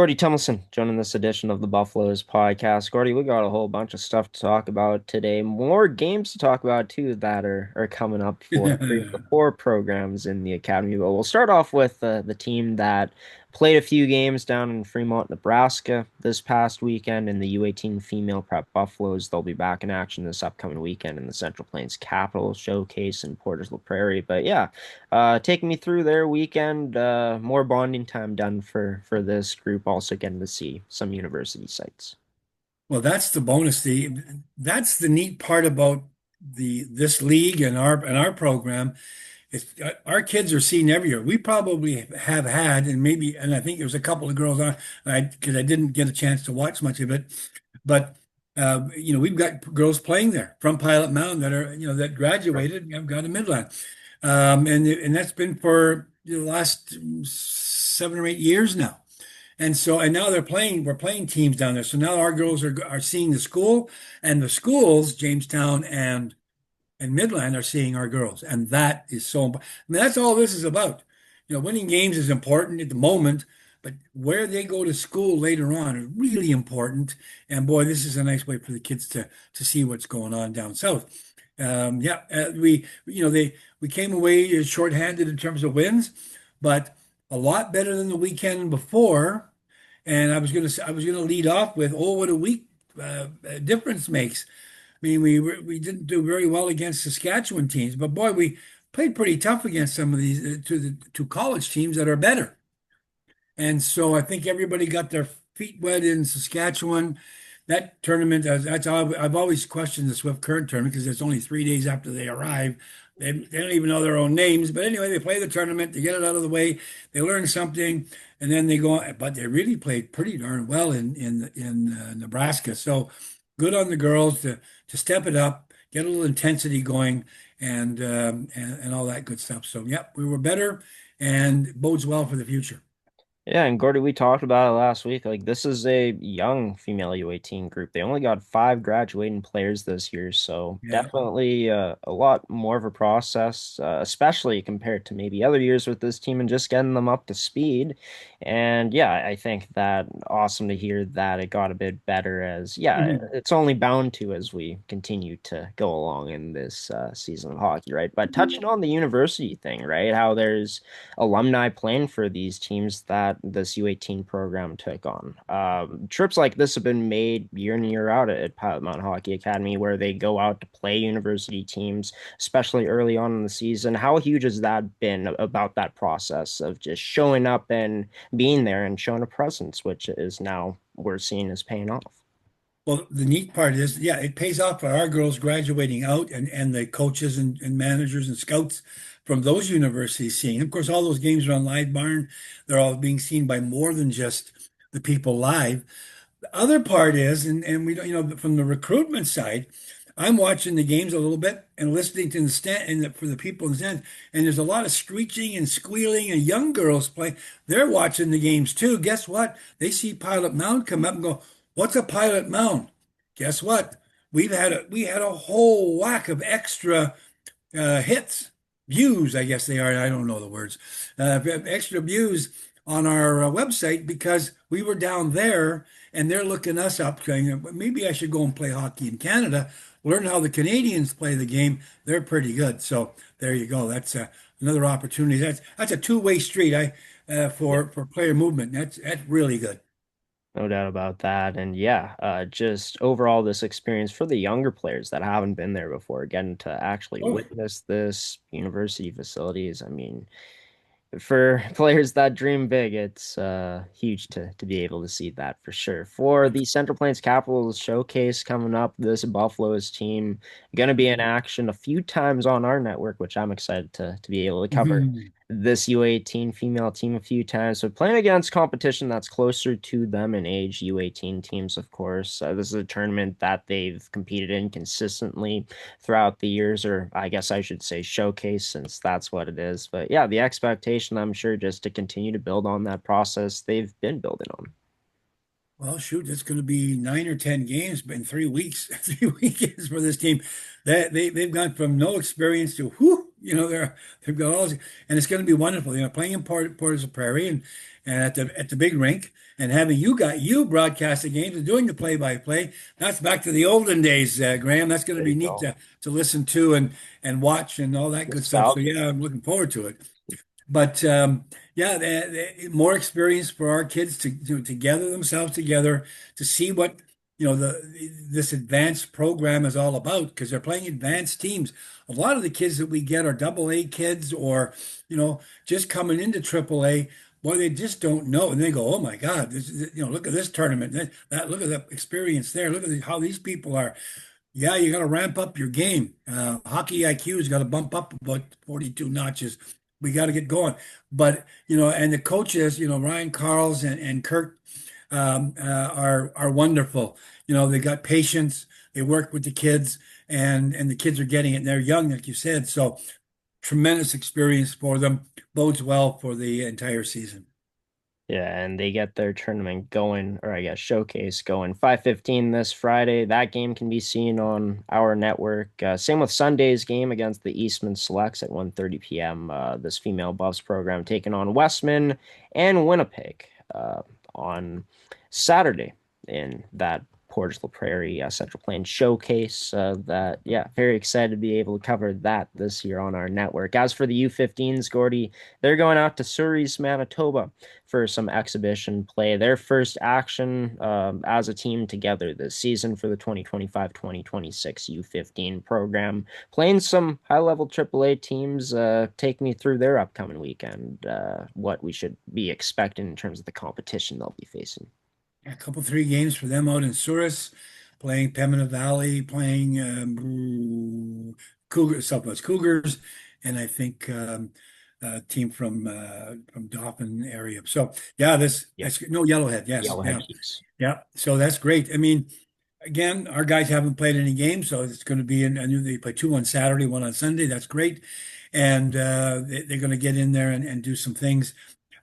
Gordie Tumilson joining this edition of the Buffaloes podcast. Gordie, we got a whole bunch of stuff to talk about today. More games to talk about too that are coming up for three of the four programs in the academy. But we'll start off with the team that played a few games down in Fremont, Nebraska this past weekend in the U18 Female Prep Buffaloes. They'll be back in action this upcoming weekend in the Central Plains Capital Showcase in Porters La Prairie. But yeah, taking me through their weekend, more bonding time done for this group. Also getting to see some university sites. Well, that's the bonus. That's the neat part about the this league and our program. Our kids are seen every year. We probably have had, and I think there's a couple of girls on, because I didn't get a chance to watch much of it, but we've got girls playing there from Pilot Mountain that are, that graduated. I've got a Midland, and that's been for the last 7 or 8 years now. And now we're playing teams down there. So now our girls are seeing the school, and the schools, Jamestown and Midland, are seeing our girls. And that is so important. I mean, that's all this is about. Winning games is important at the moment, but where they go to school later on is really important. And boy, this is a nice way for the kids to see what's going on down south. We came away shorthanded in terms of wins, but a lot better than the weekend before. And I was gonna lead off with, oh, what a week difference makes. I mean, we didn't do very well against Saskatchewan teams, but boy, we played pretty tough against some of these two college teams that are better. And so I think everybody got their feet wet in Saskatchewan. That tournament, I've always questioned the Swift Current tournament because it's only 3 days after they arrive. They don't even know their own names. But anyway, they play the tournament, they get it out of the way, they learn something, and then they go on. But they really played pretty darn well in Nebraska. So good on the girls to step it up, get a little intensity going, and all that good stuff. So, yep, we were better and bodes well for the future. Yeah, and Gordy, we talked about it last week. Like, this is a young female U18 group. They only got five graduating players this year, so Yeah. definitely a lot more of a process, especially compared to maybe other years with this team and just getting them up to speed. And yeah, I think that awesome to hear that it got a bit better as, yeah, Mhm. it's only bound to as we continue to go along in this season of hockey, right? But touching on the university thing, right? How there's alumni playing for these teams that this U18 program took on. Trips like this have been made year in and year out at Pilot Mountain Hockey Academy, where they go out to play university teams, especially early on in the season. How huge has that been about that process of just showing up and being there and showing a presence, which is now we're seeing is paying off? Well, the neat part is, yeah, it pays off for our girls graduating out and the coaches and managers and scouts from those universities seeing. Of course, all those games are on Live Barn. They're all being seen by more than just the people live. The other part is, and we don't, from the recruitment side, I'm watching the games a little bit and listening to the stand for the people in the stand, and there's a lot of screeching and squealing and young girls play. They're watching the games too. Guess what? They see Pilot Mound come up and go, "What's a Pilot Mound?" Guess what? We had a whole whack of extra hits, views, I guess they are. I don't know the words. Extra views on our website because we were down there and they're looking us up, saying, maybe I should go and play hockey in Canada, learn how the Canadians play the game. They're pretty good. So there you go. That's another opportunity. That's a two-way street. For player movement. That's really good. No doubt about that. And yeah, just overall, this experience for the younger players that haven't been there before, getting to actually Oh, witness this university facilities. I mean, for players that dream big, it's huge to be able to see that for sure. For the Central Plains Capitals showcase coming up, this Buffaloes team going to be in action a few times on our network, which I'm excited to be able to cover mhm. this U18 female team a few times. So playing against competition that's closer to them in age, U18 teams, of course. This is a tournament that they've competed in consistently throughout the years, or I guess I should say showcase, since that's what it is. But yeah, the expectation, I'm sure, just to continue to build on that process they've been building on. Well, shoot, it's going to be 9 or 10 games in 3 weeks, 3 weekends for this team. They've gone from no experience to whoo. they've got all, and it's going to be wonderful. Playing in Portage la Prairie and at the big rink, and having you broadcast the games and doing the play-by-play. That's back to the olden days, Graham. That's going to There be you neat go. to listen to and watch and all that good stuff. So Nostalgia. yeah, I'm looking forward to it. But yeah, more experience for our kids to gather themselves together to see what this advanced program is all about because they're playing advanced teams. A lot of the kids that we get are double A kids or just coming into triple A. Boy, they just don't know, and they go, "Oh my God, look at this tournament. Look at the experience there. Look at how these people are." Yeah, you got to ramp up your game. Hockey IQ has got to bump up about 42 notches. We got to get going. But, and the coaches, Ryan Carls and Kurt are wonderful. They got patience. They work with the kids and the kids are getting it. And they're young, like you said. So tremendous experience for them. Bodes well for the entire season. Yeah, and they get their tournament going, or I guess showcase going 5:15 this Friday. That game can be seen on our network. Same with Sunday's game against the Eastman Selects at 1:30 p.m. This female Buffs program taking on Westman and Winnipeg on Saturday in that Portage la Prairie Central Plains showcase. Yeah, very excited to be able to cover that this year on our network. As for the U15s, Gordy, they're going out to Surrey's, Manitoba for some exhibition play. Their first action as a team together this season for the 2025-2026 U15 program. Playing some high-level AAA teams. Take me through their upcoming weekend, what we should be expecting in terms of the competition they'll be facing. A couple three games for them out in Souris, playing Pembina Valley, playing Cougars, Southwest Cougars, and I think a team from Dauphin area. So yeah, Yep. that's no Yellowhead. Yes, Yellowhead yeah, Keys. yeah. So that's great. I mean, again, our guys haven't played any games, so it's going to be I knew they play two on Saturday, one on Sunday. That's great, and they're going to get in there and do some things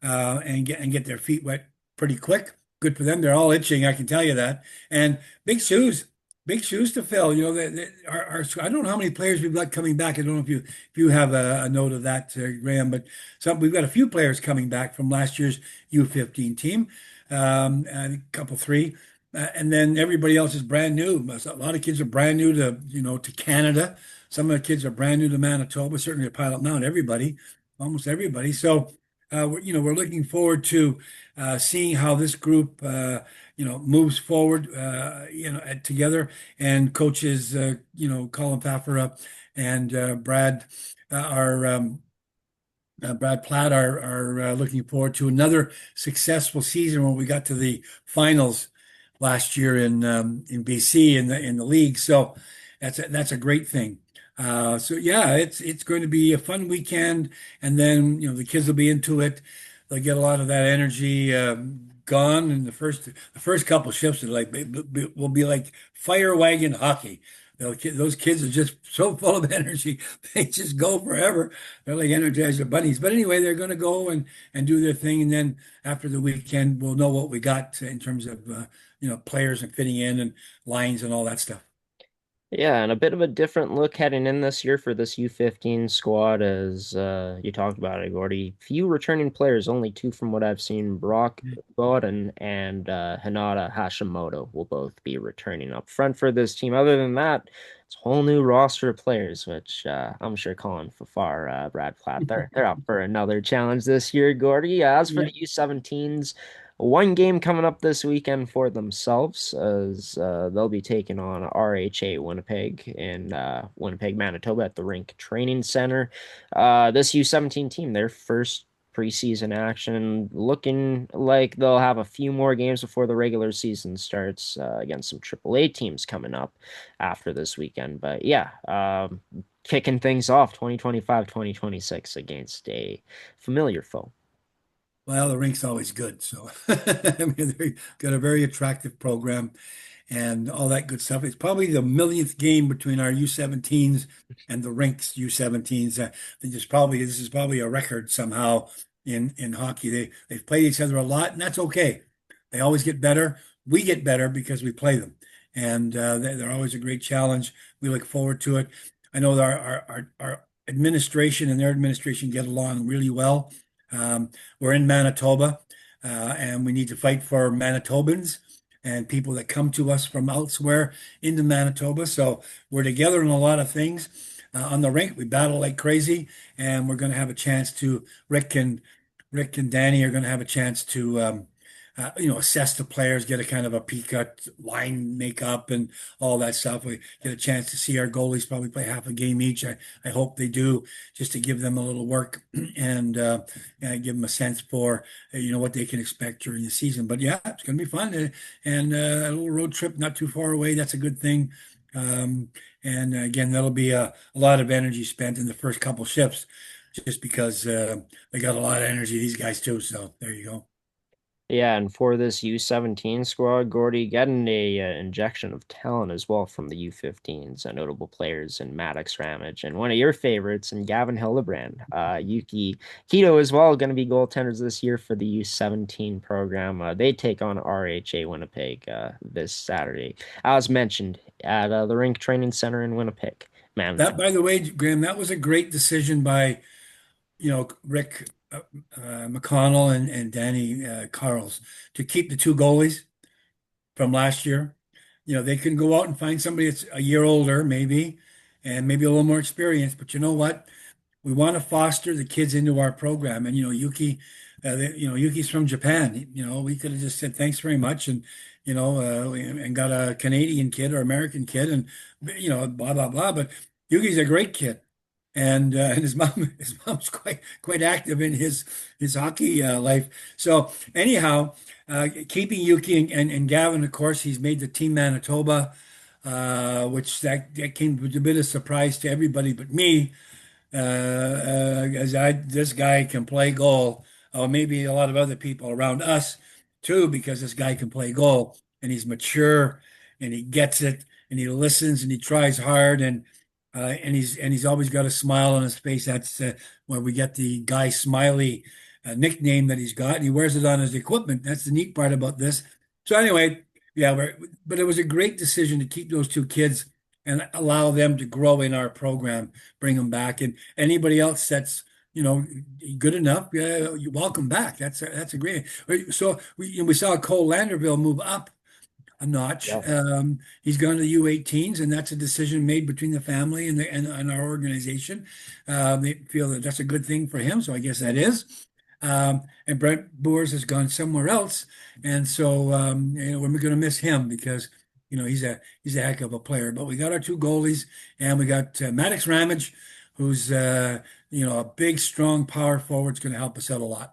and get their feet wet pretty quick. Good for them. They're all itching, I can tell you that. And big shoes to fill. I don't know how many players we've got coming back. I don't know if you have a note of that, Graham, but we've got a few players coming back from last year's U15 team. A couple three. And then everybody else is brand new. A lot of kids are brand new to Canada. Some of the kids are brand new to Manitoba, certainly a Pilot Mountain, everybody, almost everybody. So we're looking forward to seeing how this group, moves forward, together. And coaches, Colin Pfaffera and Brad Platt are looking forward to another successful season when we got to the finals last year in BC in the league. So that's a great thing. So yeah, it's going to be a fun weekend, and then the kids will be into it. They'll get a lot of that energy gone, and the first couple shifts are will be like fire wagon hockey. Those kids are just so full of energy. They just go forever. They're like Energizer bunnies. But anyway, they're going to go and do their thing. And then after the weekend, we'll know what we got in terms of, players and fitting in and lines and all that stuff. Yeah, and a bit of a different look heading in this year for this U15 squad, as you talked about it, Gordy. Few returning players, only two from what I've seen. Brock Gordon and Hinata Hashimoto will both be returning up front for this team. Other than that, it's a whole new roster of players, which I'm sure Colin Fafar, Brad Platt, they're up for another challenge this year, Gordy. As for Yeah. the U17s, one game coming up this weekend for themselves as they'll be taking on RHA Winnipeg in Winnipeg, Manitoba at the Rink Training Center. This U17 team, their first preseason action, looking like they'll have a few more games before the regular season starts against some AAA teams coming up after this weekend. But yeah, kicking things off 2025-2026 against a familiar foe. Well, the rink's always good. So, I mean, they've got a very attractive program and all that good stuff. It's probably the millionth game between our U17s and the Rinks U17s. This is probably a record somehow in hockey. They've played each other a lot, and that's okay. They always get better. We get better because we play them, and they're always a great challenge. We look forward to it. I know that our administration and their administration get along really well. Um, we're in Manitoba, and we need to fight for Manitobans and people that come to us from elsewhere into Manitoba. So we're together in a lot of things. On the rink, we battle like crazy, and we're going to have a chance to Rick and Danny are going to have a chance to assess the players, get a kind of a peek at line makeup and all that stuff. We get a chance to see our goalies probably play half a game each. I hope they do, just to give them a little work and give them a sense for what they can expect during the season. But yeah, it's going to be fun, and a little road trip not too far away. That's a good thing. Um, and again, that'll be a lot of energy spent in the first couple shifts, just because they got a lot of energy, these guys too. So there you go. Yeah, and for this U17 squad, Gordy getting a injection of talent as well from the U15s, notable players in Maddox Ramage, and one of your favorites, and Gavin Hildebrand. Yuki Kito as well, going to be goaltenders this year for the U17 program. They take on RHA Winnipeg this Saturday, as mentioned, at the Rink Training Center in Winnipeg, That, Manitoba. by the way, Graham, that was a great decision by Rick McConnell and Danny Carls to keep the two goalies from last year. They can go out and find somebody that's a year older, maybe, and maybe a little more experienced. But you know what? We want to foster the kids into our program. And Yuki's from Japan. We could have just said thanks very much, and got a Canadian kid or American kid, and blah blah blah. But Yuki's a great kid, and his mom's quite active in his hockey life. So anyhow, keeping Yuki and Gavin, of course, he's made the Team Manitoba, which that came with a bit of surprise to everybody but me, as this guy can play goal, or maybe a lot of other people around us too, because this guy can play goal and he's mature and he gets it and he listens and he tries hard and he's always got a smile on his face. That's where we get the Guy Smiley nickname that he's got, and he wears it on his equipment. That's the neat part about this. So anyway, yeah, but it was a great decision to keep those two kids and allow them to grow in our program, bring them back. And anybody else that's, good enough, you welcome back. That's a great. So we saw Cole Landerville move up a notch. Yes. He's gone to the U18s, and that's a decision made between the family and our organization. They feel that that's a good thing for him, so I guess that is. And Brent Boers has gone somewhere else, and so we're going to miss him because he's a heck of a player. But we got our two goalies, and we got Maddox Ramage, who's a big, strong power forward. Is going to help us out a lot.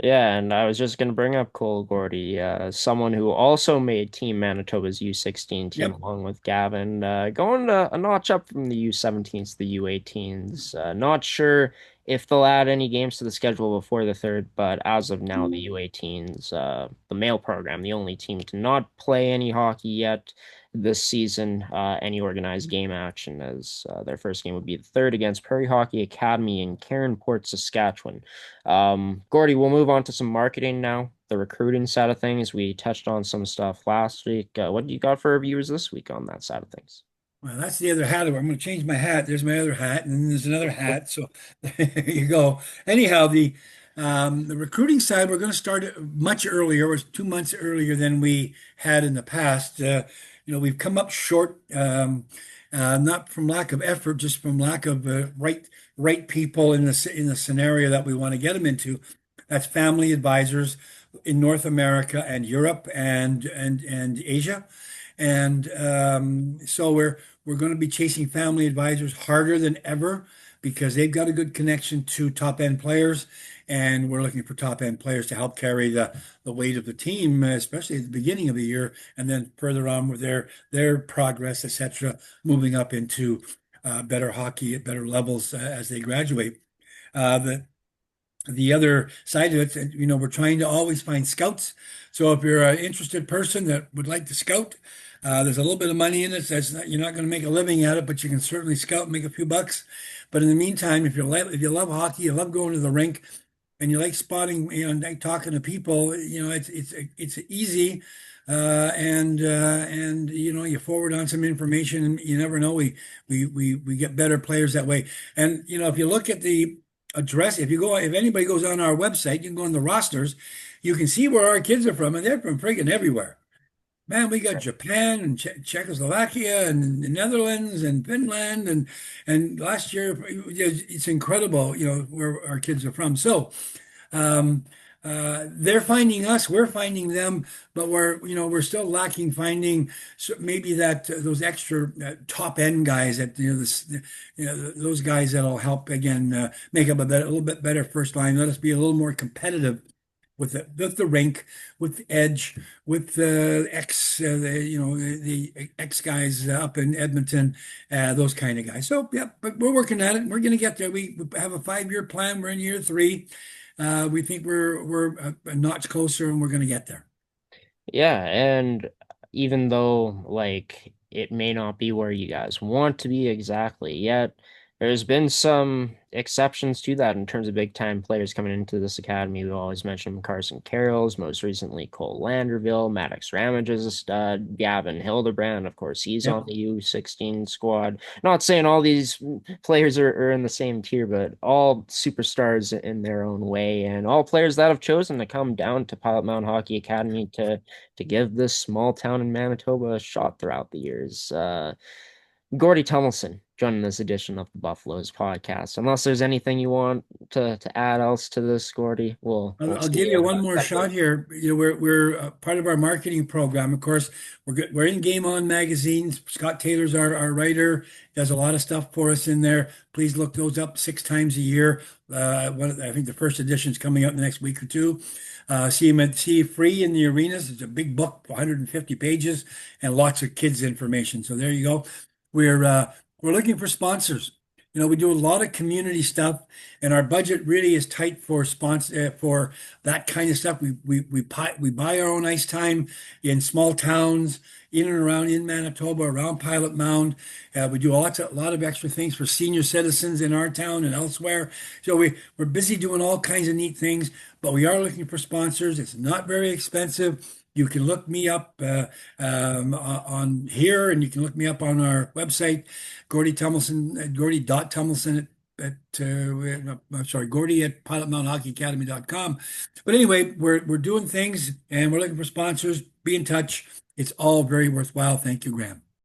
Yeah, and I was just going to bring up Cole Gordy, someone who also made Team Manitoba's U16 team Yep. along with Gavin, going a notch up from the U17s to the U18s. Not sure if they'll add any games to the schedule before the third, but as of now, the U18s, the male program, the only team to not play any hockey yet this season, any organized game action, as their first game would be the third against Prairie Hockey Academy in Cairnport, Saskatchewan. Gordy, we'll move on to some marketing now, the recruiting side of things. We touched on some stuff last week. What do you got for reviews this week on that side of things? Well, that's the other hat. I'm going to change my hat. There's my other hat, and then there's another hat. So there you go. Anyhow, the recruiting side, we're going to start it much earlier. It was 2 months earlier than we had in the past. We've come up short, not from lack of effort, just from lack of right people in the scenario that we want to get them into. That's family advisors in North America and Europe and Asia. And so we're going to be chasing family advisors harder than ever because they've got a good connection to top end players, and we're looking for top end players to help carry the weight of the team, especially at the beginning of the year, and then further on with their progress, etc., moving up into better hockey at better levels as they graduate. The other side of it, we're trying to always find scouts. So if you're an interested person that would like to scout, there's a little bit of money in it. You're not going to make a living at it, but you can certainly scout and make a few bucks. But in the meantime, if you love hockey, you love going to the rink, and you like spotting, like talking to people, it's easy, and you forward on some information, and you never know, we get better players that way. And if you look at the address, if anybody goes on our website, you can go on the rosters, you can see where our kids are from, and they're from friggin' everywhere. Man, we got Japan and Czechoslovakia and the Netherlands and Finland and last year it's incredible, where our kids are from. So um, they're finding us, we're finding them, but we're still lacking finding maybe that those extra top end guys that those guys that'll help again make up a little bit better first line. Let us be a little more competitive with the rink, with the edge, with the the ex guys up in Edmonton, those kind of guys. So yeah, but we're working at it. We're going to get there. We have a 5-year plan. We're in year 3. We think we're a notch closer, and we're going to get there. Yeah, and even though like it may not be where you guys want to be exactly yet, there's been some exceptions to that in terms of big time players coming into this academy. We always mention Carson Carrolls, most recently Cole Landerville, Maddox Ramage is a stud, Gavin Hildebrand, of course, he's on Yep. the U16 squad. Not saying all these players are in the same tier, but all superstars in their own way, and all players that have chosen to come down to Pilot Mountain Hockey Academy to give this small town in Manitoba a shot throughout the years. Gordie Tumilson joining this edition of the Buffaloes podcast. Unless there's anything you want to add else to this, Gordie, we'll I'll see give you you in one a more second. shot here. We're part of our marketing program. Of course, we're in Game On magazines. Scott Taylor's our writer. Does a lot of stuff for us in there. Please look those up 6 times a year. I think the first edition is coming out in the next week or two. See free in the arenas. It's a big book, 150 pages, and lots of kids information. So there you go. We're looking for sponsors. We do a lot of community stuff, and our budget really is tight for for that kind of stuff. We buy our own ice time in small towns in and around in Manitoba, around Pilot Mound. We do a lot of extra things for senior citizens in our town and elsewhere. So we're busy doing all kinds of neat things, but we are looking for sponsors. It's not very expensive. You can look me up on here, and you can look me up on our website, Gordie Tumilson, Gordie.Tumilson I'm sorry, Gordie at pilotmounthockeyacademy.com. But anyway, we're doing things, and we're looking for sponsors. Be in touch. It's all very worthwhile. Thank you, Graham.